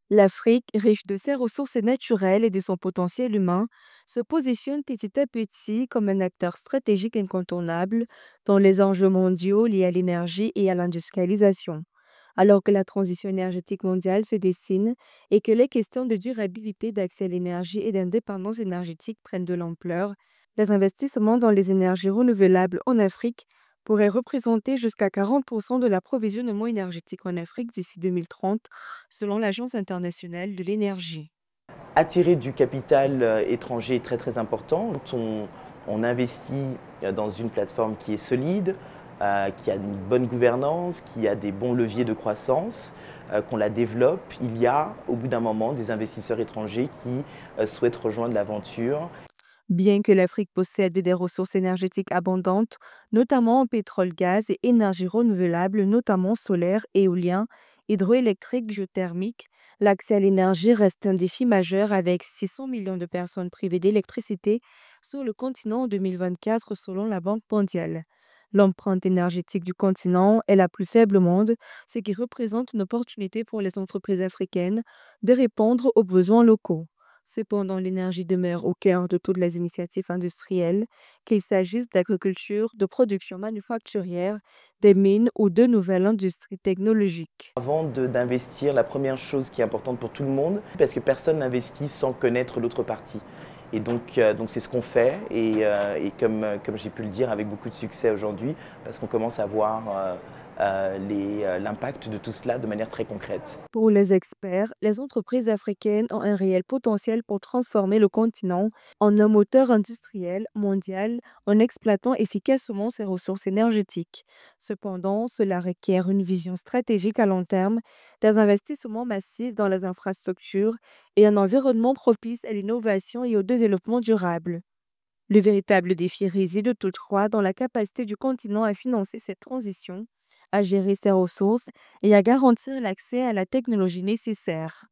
L'Afrique, riche de ses ressources naturelles et de son potentiel humain, se positionne petit à petit comme un acteur stratégique incontournable dans les enjeux mondiaux liés à l'énergie et à l'industrialisation. Alors que la transition énergétique mondiale se dessine et que les questions de durabilité, d'accès à l'énergie et d'indépendance énergétique prennent de l'ampleur, les investissements dans les énergies renouvelables en Afrique pourraient représenter jusqu'à 40% de l'approvisionnement énergétique en Afrique d'ici 2030, selon l'Agence internationale de l'énergie. Attirer du capital étranger est très très important. On investit dans une plateforme qui est solide, qui a une bonne gouvernance, qui a des bons leviers de croissance, qu'on la développe. Il y a au bout d'un moment des investisseurs étrangers qui souhaitent rejoindre l'aventure. Bien que l'Afrique possède des ressources énergétiques abondantes, notamment en pétrole, gaz et énergies renouvelables, notamment solaire, éolien, hydroélectrique, géothermique, l'accès à l'énergie reste un défi majeur avec 600 millions de personnes privées d'électricité sur le continent en 2024 selon la Banque mondiale. L'empreinte énergétique du continent est la plus faible au monde, ce qui représente une opportunité pour les entreprises africaines de répondre aux besoins locaux. Cependant, l'énergie demeure au cœur de toutes les initiatives industrielles, qu'il s'agisse d'agriculture, de production manufacturière, des mines ou de nouvelles industries technologiques. D'investir, la première chose qui est importante pour tout le monde, parce que personne n'investit sans connaître l'autre partie. Et donc c'est ce qu'on fait, et comme j'ai pu le dire avec beaucoup de succès aujourd'hui, parce qu'on commence à voir l'impact de tout cela de manière très concrète. Pour les experts, les entreprises africaines ont un réel potentiel pour transformer le continent en un moteur industriel mondial en exploitant efficacement ses ressources énergétiques. Cependant, cela requiert une vision stratégique à long terme, des investissements massifs dans les infrastructures et un environnement propice à l'innovation et au développement durable. Le véritable défi réside toutefois dans la capacité du continent à financer cette transition, à gérer ses ressources et à garantir l'accès à la technologie nécessaire.